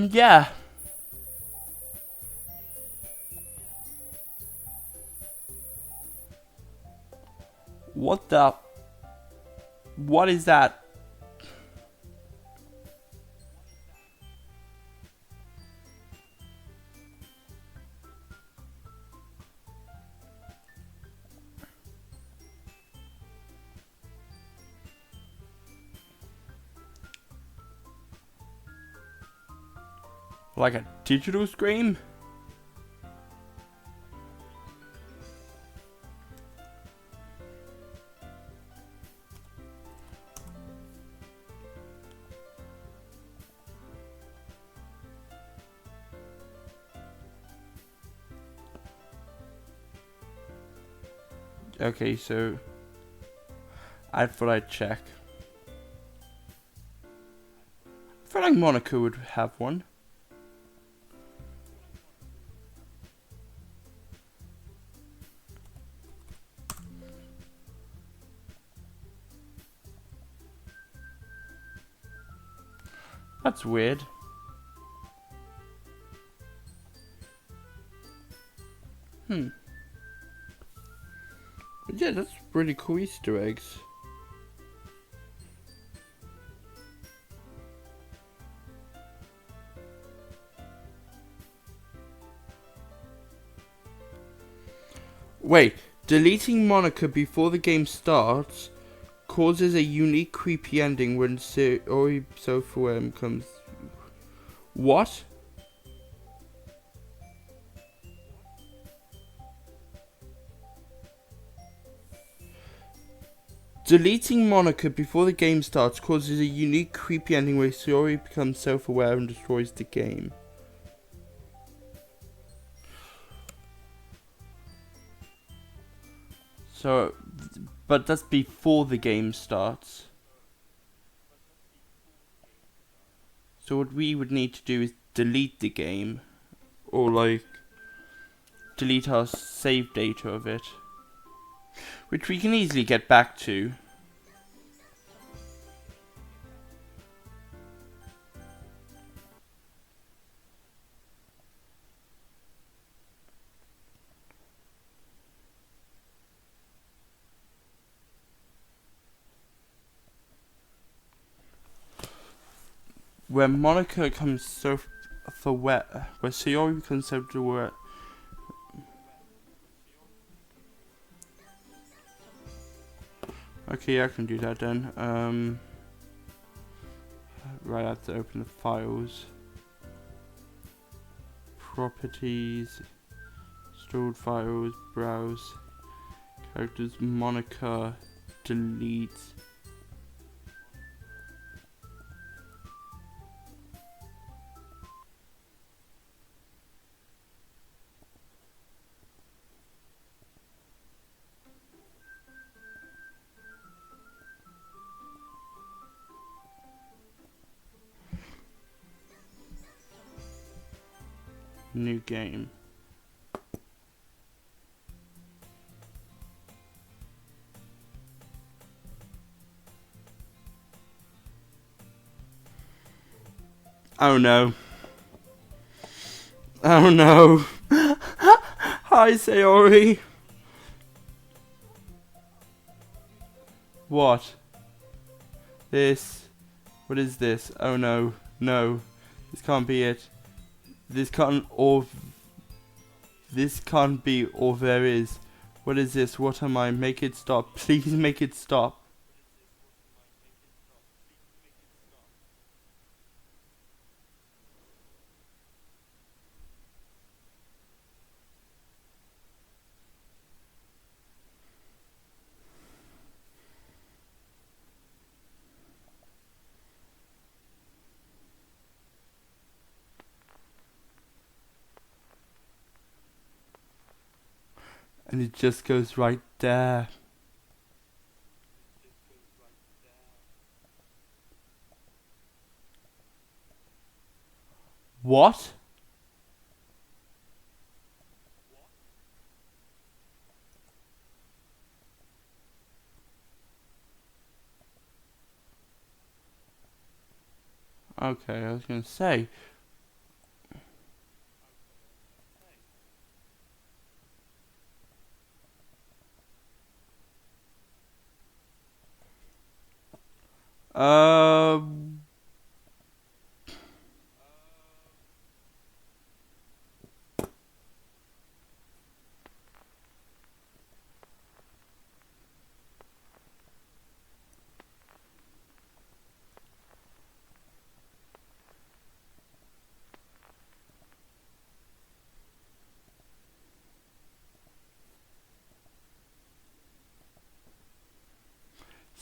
Yeah. What the? What is that? Like a digital screen? Okay, so I thought I'd check. I feel like Monaco would have one. That's weird. But yeah, that's really cool Easter eggs. Wait, deleting Monica before the game starts causes a unique creepy ending when Sayori self-aware comes. What? Deleting Monica before the game starts causes a unique creepy ending where Sayori becomes self-aware and destroys the game. So, but that's before the game starts. So what we would need to do is delete the game. Or like, delete our save data of it. Which we can easily get back to. Where Monica becomes self-aware, where Sayori becomes self-aware. Okay, yeah, I can do that then. Right, I have to open the files. Properties, stored files, browse, characters, Monica, delete. New game. Oh no. Oh no. Hi, Sayori. What? This. What is this? Oh no. No. This can't be it. This can't be all there is. What is this? What am I? Make it stop. Please make it stop. And it just goes right there. What? Okay, I was gonna say. Uh,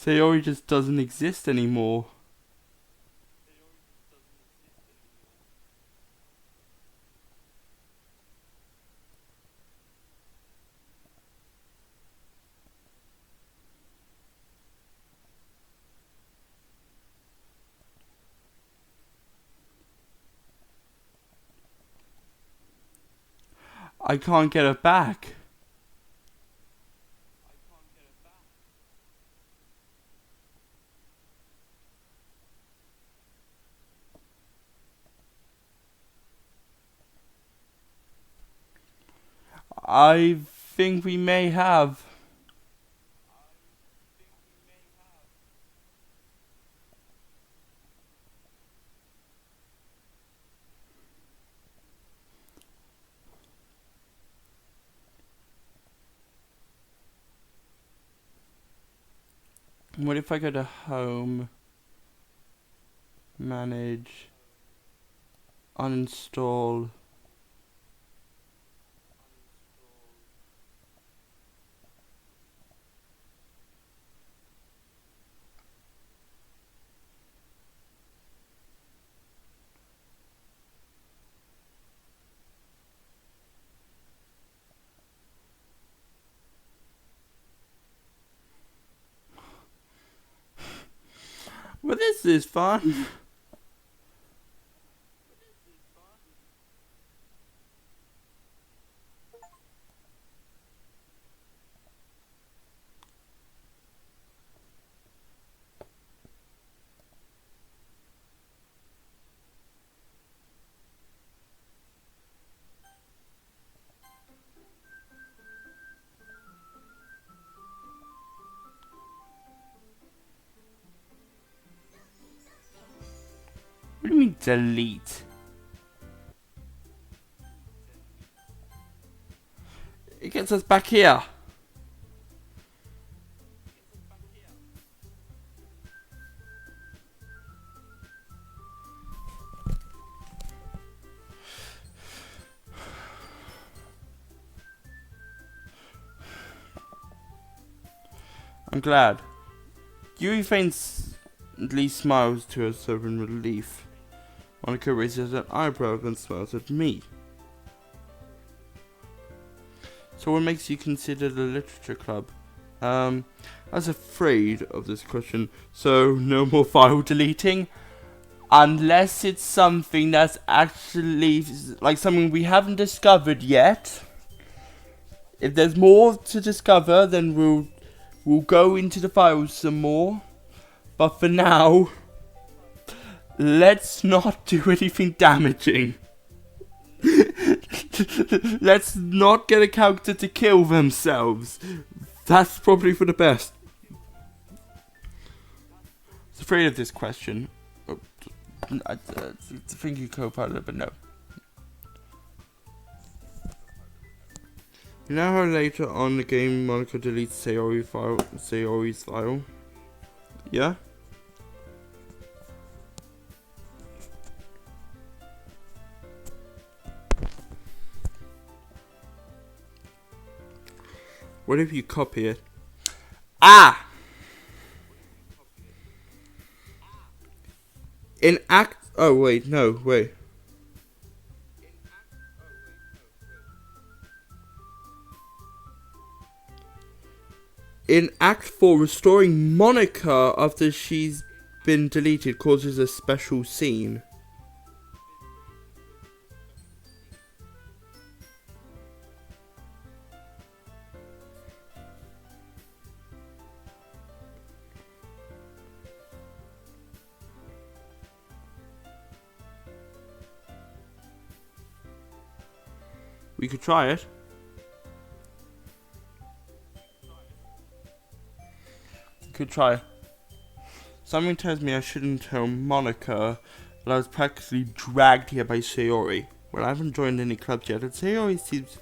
Sayori just doesn't exist anymore. I can't get her back. I think we may have. What if I go to home, manage, uninstall? Well, this is fun. What do you mean delete? It gets us back here. I'm glad. Yui faintly smiles to herself in relief. Monica raises an eyebrow and smiles at me. So what makes you consider the literature club? I was afraid of this question, so no more file deleting. unless it's something that's actually like something we haven't discovered yet. If there's more to discover, then we'll go into the files some more. But for now, let's not do anything damaging. Let's not get a character to kill themselves. That's probably for the best. I was afraid of this question. Thank you, co-pilot, but no. You know how later on in the game Monica deletes Sayori's file? Yeah? What if you copy it? Ah! In Act... Oh, wait, no, wait. In Act 4, restoring Monica after she's been deleted causes a special scene. We could try it. Could try. Something tells me I shouldn't tell Monica that I was practically dragged here by Sayori. Well, I haven't joined any clubs yet, and Sayori seems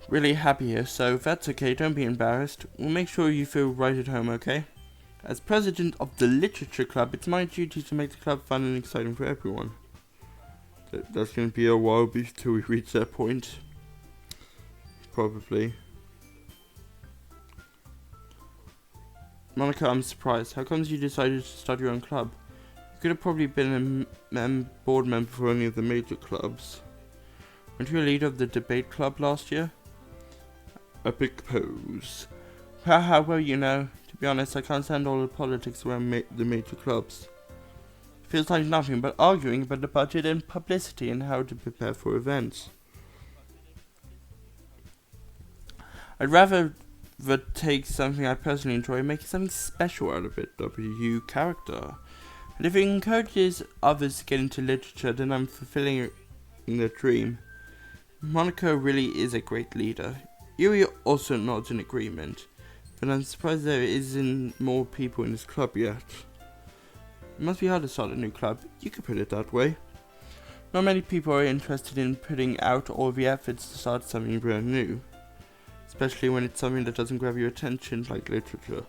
really happy here, so if that's okay, don't be embarrassed. We'll make sure you feel right at home, okay? As president of the literature club, it's my duty to make the club fun and exciting for everyone. That's going to be a while before we reach that point. Probably. Monica, I'm surprised. How comes you decided to start your own club? You could have probably been a board member for any of the major clubs. Weren't you a leader of the debate club last year? Epic pose. Haha, well, you know, to be honest, I can't stand all the politics around the major clubs. It feels like nothing but arguing about the budget and publicity and how to prepare for events. I'd rather take something I personally enjoy and make something special out of it. W character. And if it encourages others to get into literature, then I'm fulfilling their dream. Monica really is a great leader. Yuri also nods in agreement, but I'm surprised there isn't more people in this club yet. It must be hard to start a new club. You could put it that way. Not many people are interested in putting out all the efforts to start something brand new. Especially when it's something that doesn't grab your attention, like literature.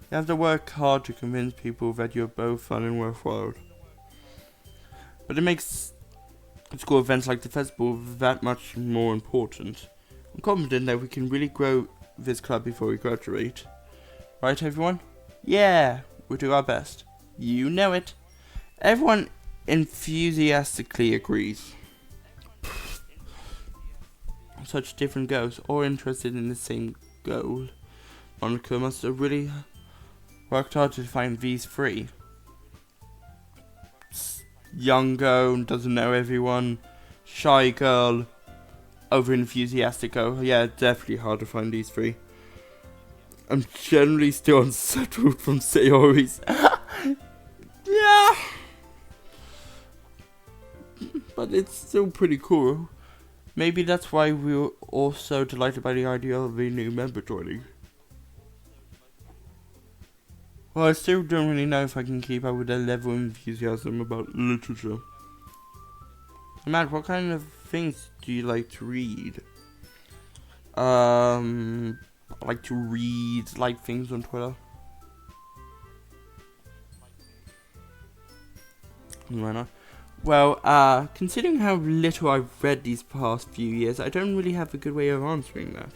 You have to work hard to convince people that you're both fun and worthwhile. But it makes school events like the festival that much more important. I'm confident that we can really grow this club before we graduate. Right, everyone? Yeah, we'll do our best. You know it. Everyone enthusiastically agrees. Such different goals, all interested in the same goal. Monica must have really worked hard to find these three. Young girl, doesn't know everyone. Shy girl, over enthusiastic girl. Yeah, definitely hard to find these three. I'm generally still unsettled from Sayori's. Yeah. But it's still pretty cool. Maybe that's why we were all so delighted by the idea of a new member joining. Well, I still don't really know if I can keep up with that level of enthusiasm about literature. Matt, what kind of things do you like to read? I like to read like things on Twitter. Why not? Well, considering how little I've read these past few years, I don't really have a good way of answering that.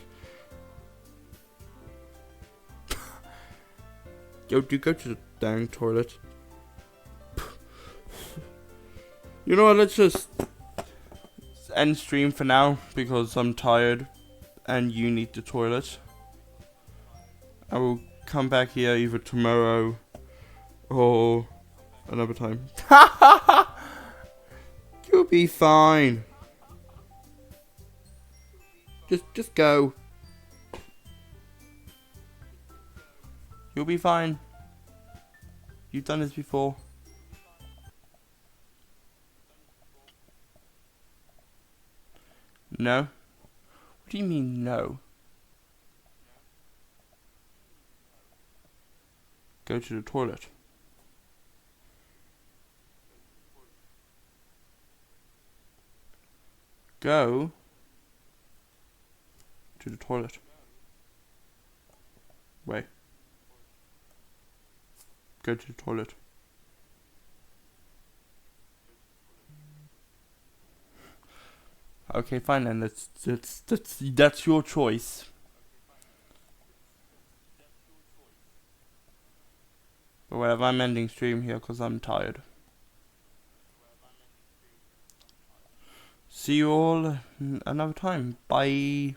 Yo, do go to the dang toilet. You know what, let's just end stream for now, because I'm tired, and you need the toilet. I will come back here either tomorrow, Or another time. You'll be fine. Just go. You'll be fine. You've done this before. No? What do you mean, no? Go to the toilet. Go to the toilet. Wait. Go to the toilet. Okay, fine then. That's your choice. But whatever, I'm ending stream here because I'm tired. See you all another time. Bye.